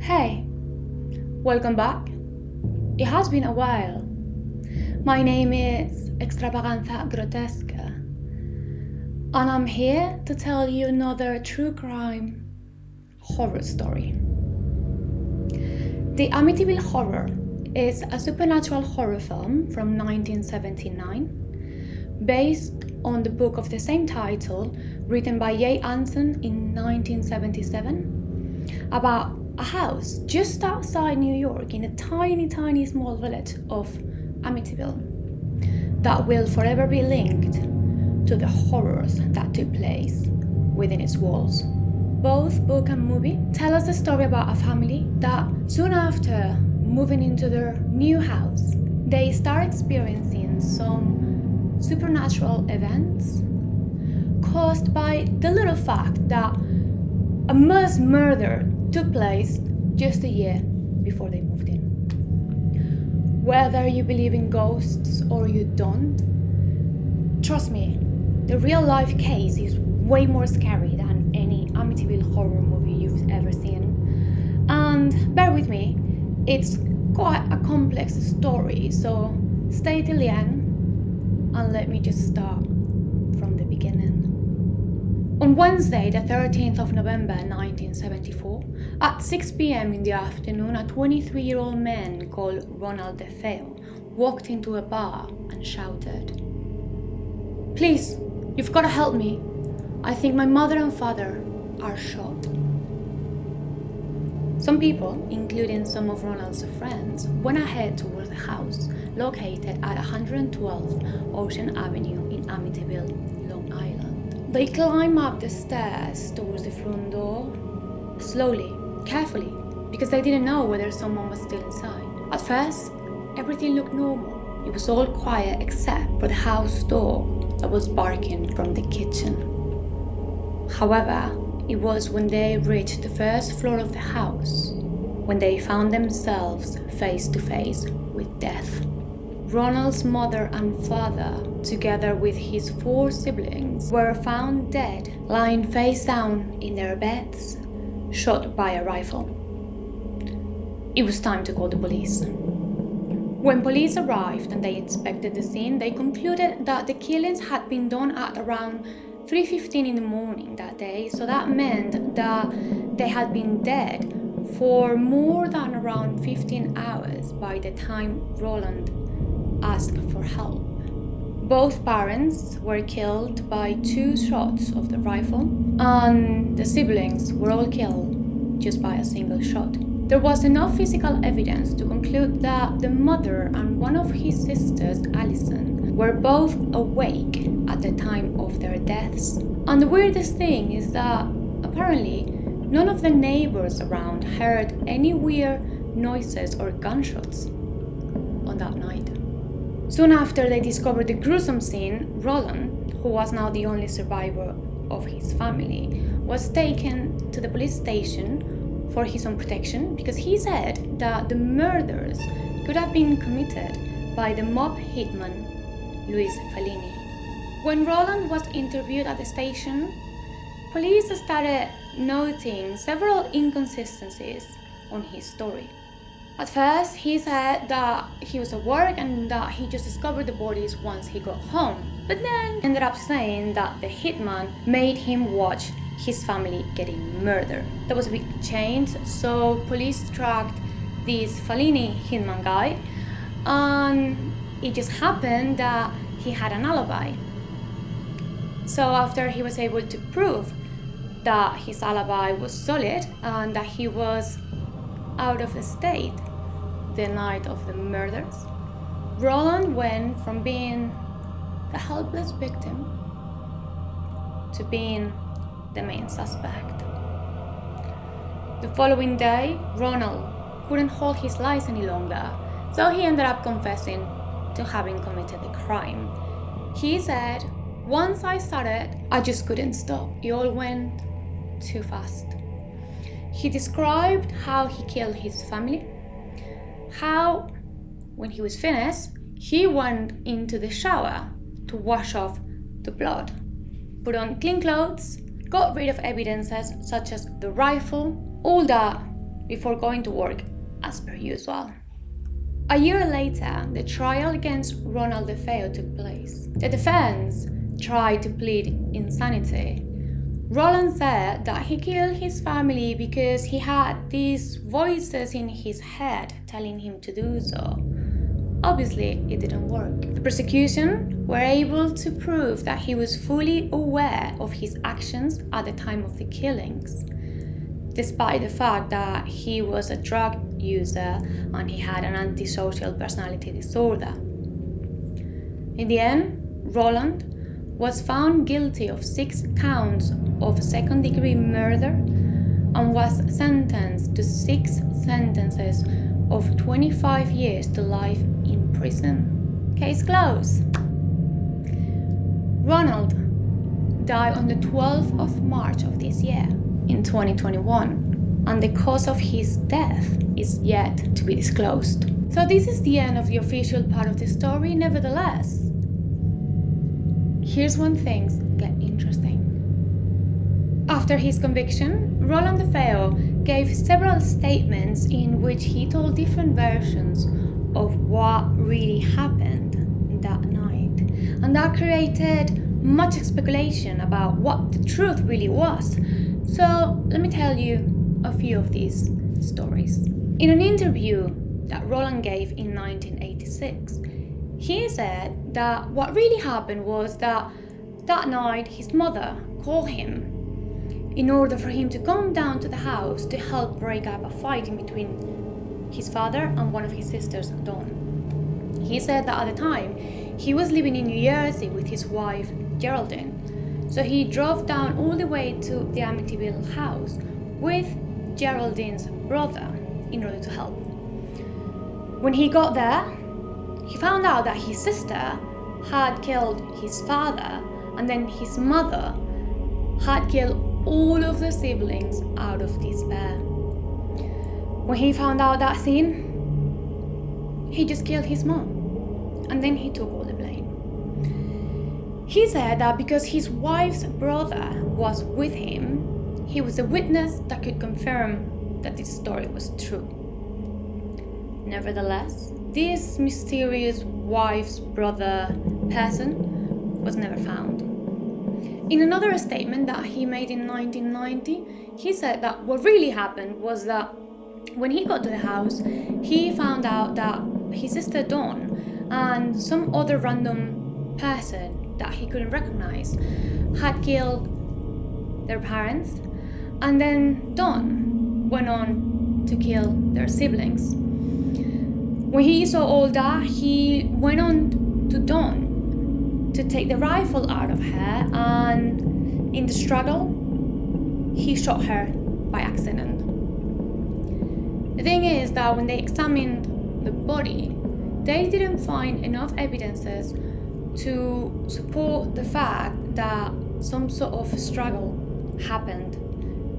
Hey, welcome back. It has been a while. My name is Extravaganza Grotesca, and I'm here to tell you another true crime horror story. The Amityville Horror is a supernatural horror film from 1979, based on the book of the same title, written by Jay Anson in 1977, about a house just outside New York in a tiny small village of Amityville that will forever be linked to the horrors that took place within its walls. Both book and movie tell us the story about a family that soon after moving into their new house, they start experiencing some supernatural events caused by the little fact that a mass murder took place just a year before they moved in. Whether you believe in ghosts or you don't, trust me, the real life case is way more scary than any Amityville horror movie you've ever seen. And bear with me, it's quite a complex story, so stay till the end and let me just start from the beginning. On Wednesday, the 13th of November 1974, at 6 p.m. in the afternoon, a 23-year-old man called Ronald DeFeo walked into a bar and shouted, "Please, you've got to help me. I think my mother and father are shot." Some people, including some of Ronald's friends, went ahead towards the house located at 112 Ocean Avenue in Amityville, Long Island. They climbed up the stairs towards the front door, slowly, carefully, because they didn't know whether someone was still inside. At first, everything looked normal. It was all quiet except for the house dog that was barking from the kitchen. However, it was when they reached the first floor of the house when they found themselves face to face with death. Ronald's mother and father, together with his 4 siblings, were found dead, lying face down in their beds, shot by a rifle. It was time to call the police. When police arrived and they inspected the scene, they concluded that the killings had been done at around 3:15 in the morning that day, so that meant that they had been dead for more than around 15 hours by the time Roland asked for help. Both parents were killed by 2 shots of the rifle, and the siblings were all killed just by a single shot. There was enough physical evidence to conclude that the mother and one of his sisters, Allison, were both awake at the time of their deaths. And the weirdest thing is that apparently none of the neighbors around heard any weird noises or gunshots on that night. Soon after they discovered the gruesome scene, Roland, who was now the only survivor of his family, was taken to the police station for his own protection because he said that the murders could have been committed by the mob hitman Louis Fellini. When Roland was interviewed at the station, police started noting several inconsistencies on his story. At first, he said that he was at work and that he just discovered the bodies once he got home, but then ended up saying that the hitman made him watch his family getting murdered. That was a big change, so police tracked this Fellini hitman guy, and it just happened that he had an alibi. So after he was able to prove that his alibi was solid and that he was out of the state the night of the murders, Roland went from being a helpless victim to being the main suspect. The following day, Ronald couldn't hold his lies any longer, so he ended up confessing to having committed the crime. He said, "Once I started, I just couldn't stop. It all went too fast." He described how he killed his family, how, when he was finished, he went into the shower to wash off the blood, put on clean clothes, got rid of evidences such as the rifle, all that before going to work as per usual. A year later, the trial against Ronald DeFeo took place. The defense tried to plead insanity. Roland said that he killed his family because he had these voices in his head telling him to do so. Obviously, it didn't work. The prosecution were able to prove that he was fully aware of his actions at the time of the killings, despite the fact that he was a drug user and he had an antisocial personality disorder. In the end, Roland was found guilty of 6 counts of second-degree murder and was sentenced to 6 sentences of 25 years to life in prison. Case closed. Ronald died on the 12th of March of this year, in 2021, and the cause of his death is yet to be disclosed. So this is the end of the official part of the story. Nevertheless, here's when things get interesting. After his conviction, Roland DeFeo gave several statements in which he told different versions of what really happened that night. And that created much speculation about what the truth really was. So let me tell you a few of these stories. In an interview that Roland gave in 1986, he said that what really happened was that night his mother called him in order for him to come down to the house to help break up a fight in between his father and one of his sisters, Dawn. He said that at the time he was living in New Jersey with his wife, Geraldine. So he drove down all the way to the Amityville house with Geraldine's brother in order to help. When he got there, he found out that his sister had killed his father, and then his mother had killed all of the siblings out of despair. When he found out that scene, he just killed his mom, and then he took all the blame. He said that because his wife's brother was with him, he was a witness that could confirm that this story was true. Nevertheless, this mysterious wife's brother person was never found. In another statement that he made in 1990, he said that what really happened was that when he got to the house, he found out that his sister Dawn and some other random person that he couldn't recognize had killed their parents, and then Dawn went on to kill their siblings. When he saw all that, he went on to Dawn to take the rifle out of her, and in the struggle, he shot her by accident. The thing is that when they examined the body, they didn't find enough evidences to support the fact that some sort of struggle happened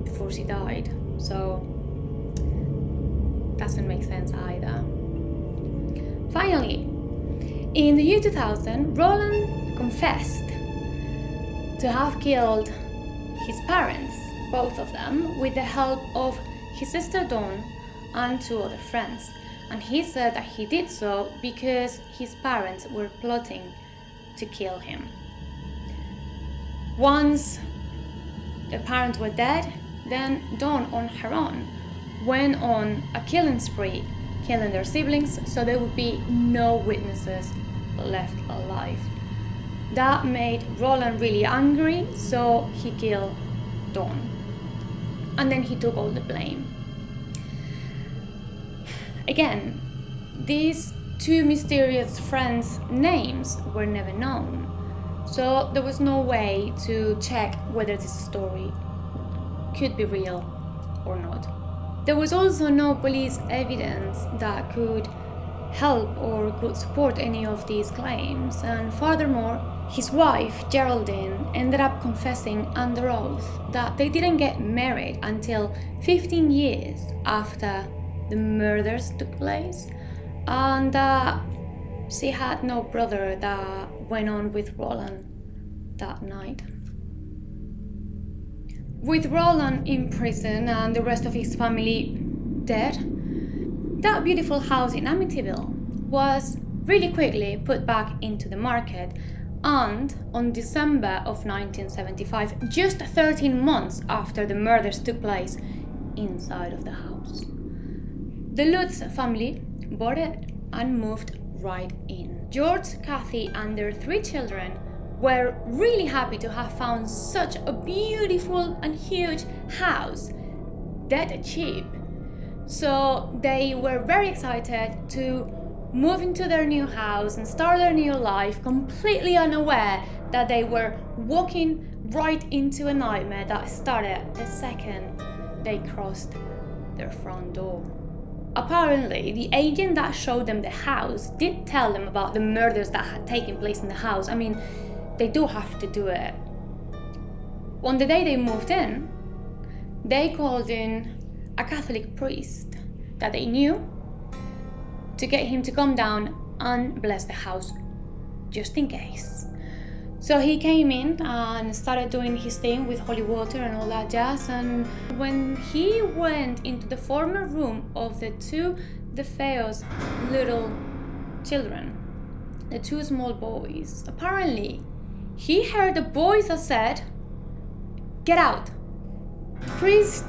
before she died. So, doesn't make sense either. Finally, in the year 2000, Roland confessed to have killed his parents, both of them, with the help of his sister Dawn and 2 other friends. And he said that he did so because his parents were plotting to kill him. Once the parents were dead, then Dawn on her own went on a killing spree, killing their siblings, so there would be no witnesses left alive. That made Roland really angry, so he killed Dawn. And then he took all the blame. Again, these 2 mysterious friends' names were never known, so there was no way to check whether this story could be real or not. There was also no police evidence that could help or could support any of these claims, and furthermore, his wife, Geraldine, ended up confessing under oath that they didn't get married until 15 years after the murders took place, and she had no brother that went on with Roland that night. With Roland in prison and the rest of his family dead, that beautiful house in Amityville was really quickly put back into the market, and on December of 1975, just 13 months after the murders took place inside of the house, the Lutz family bought it and moved right in. George, Kathy, and their 3 children were really happy to have found such a beautiful and huge house that cheap. So they were very excited to move into their new house and start their new life, completely unaware that they were walking right into a nightmare that started the second they crossed their front door. Apparently, the agent that showed them the house did tell them about the murders that had taken place in the house. I mean, they do have to do it. On the day they moved in, they called in a Catholic priest that they knew to get him to come down and bless the house, just in case. So he came in and started doing his thing with holy water and all that jazz, and when he went into the former room of the 2 DeFeo's little children, the 2 small boys, apparently he heard the boys that said, "Get out." The priest,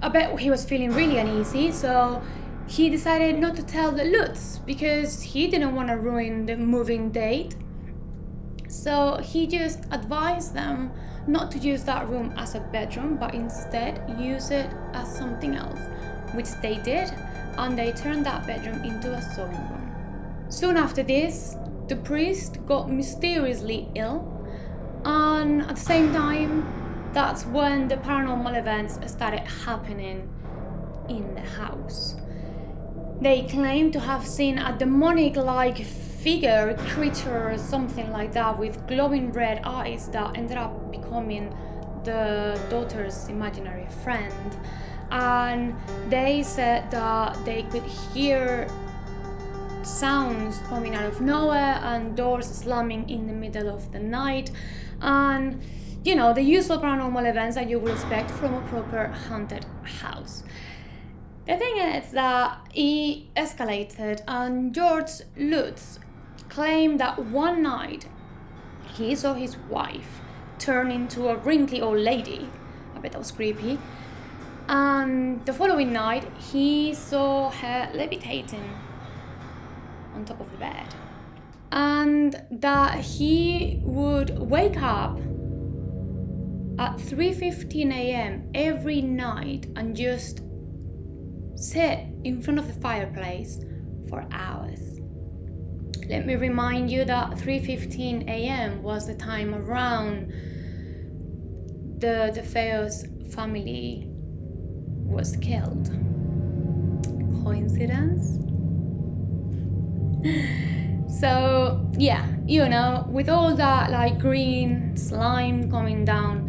I bet he was feeling really uneasy, so he decided not to tell the Lutz because he didn't want to ruin the moving date. So he just advised them not to use that room as a bedroom, but instead use it as something else, which they did, and they turned that bedroom into a sewing room. Soon after this, the priest got mysteriously ill, and at the same time, that's when the paranormal events started happening in the house. They claim to have seen a demonic-like figure, creature, something like that, with glowing red eyes that ended up becoming the daughter's imaginary friend. And they said that they could hear sounds coming out of nowhere and doors slamming in the middle of the night, and the usual paranormal events that you would expect from a proper haunted house. The thing is that it escalated, and George Lutz claimed that one night he saw his wife turn into a wrinkly old lady. I bet that was creepy. And the following night he saw her levitating on top of the bed, and that he would wake up at 3:15 a.m. every night and just sit in front of the fireplace for hours. Let me remind you that 3:15 a.m. was the time around the DeFeo's family was killed. Coincidence? So yeah, with all that green slime coming down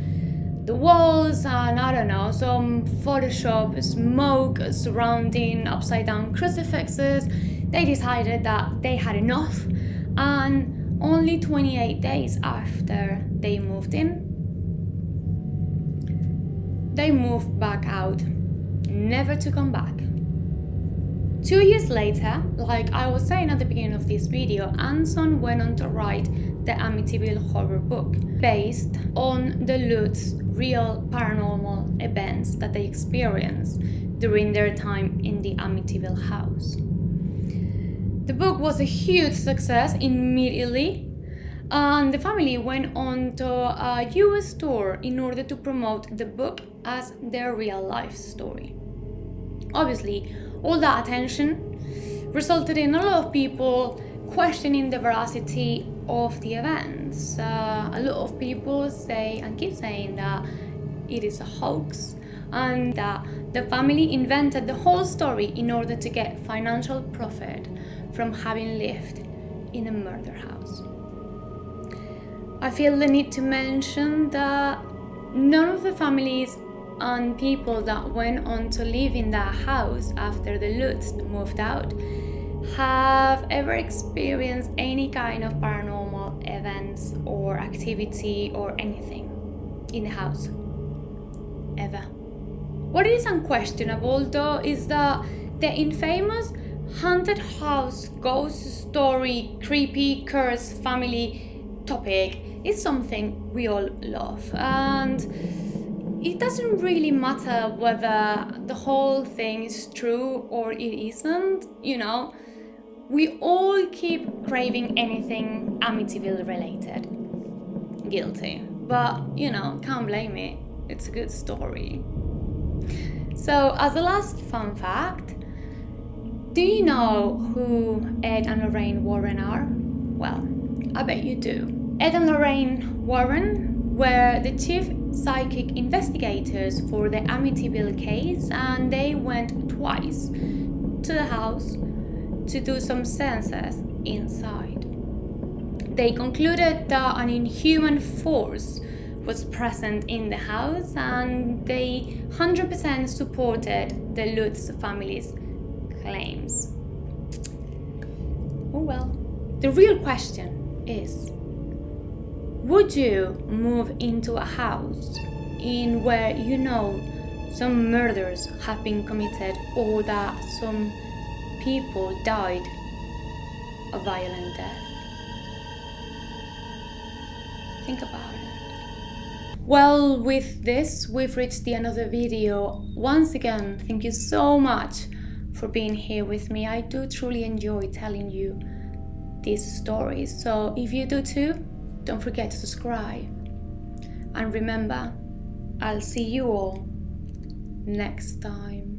the walls, and I don't know, some Photoshop smoke surrounding upside down crucifixes, they decided that they had enough, and only 28 days after they moved in, they moved back out, never to come back. 2 years later, like I was saying at the beginning of this video, Anson went on to write the Amityville horror book, based on the Lutz real paranormal events that they experienced during their time in the Amityville house. The book was a huge success immediately, and the family went on to a US tour in order to promote the book as their real life story. Obviously, all that attention resulted in a lot of people questioning the veracity of the events. A lot of people say and keep saying that it is a hoax, and that the family invented the whole story in order to get financial profit from having lived in a murder house. I feel the need to mention that none of the families and people that went on to live in that house after the Lutz moved out have ever experienced any kind of paranormal events or activity or anything in the house. Ever. What is unquestionable though is that the infamous haunted house ghost story, creepy curse family topic is something we all love, and it doesn't really matter whether the whole thing is true or it isn't, we all keep craving anything Amityville related. Guilty. But, can't blame me. It's a good story. So, as a last fun fact, do you know who Ed and Lorraine Warren are? Well, I bet you do. Ed and Lorraine Warren were the chief psychic investigators for the Amityville case, and they went twice to the house to do some seances inside. They concluded that an inhuman force was present in the house, and they 100% supported the Lutz family's claims. Oh well. The real question is, would you move into a house in where some murders have been committed or that some people died a violent death? Think about it. Well, with this, we've reached the end of the video. Once again, thank you so much for being here with me. I do truly enjoy telling you these stories. So if you do too, don't forget to subscribe. And remember, I'll see you all next time.